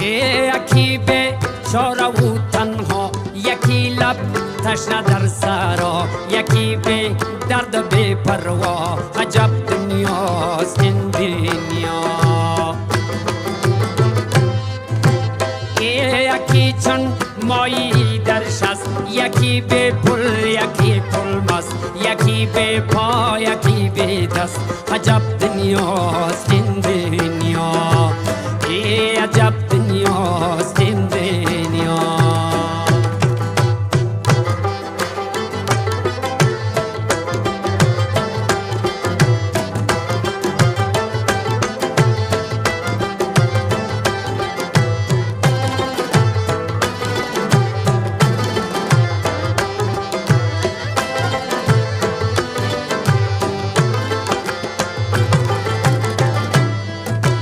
یکی به چاره و تنها، یکی لب تشنه در سرا، یکی به درد بی پروا. عجب دنیاست این دنیا. یکی چون مایی در شست، یکی به پل، یکی پل مست، یکی به پا، یکی به دست. عجب دنیاست این دنیا.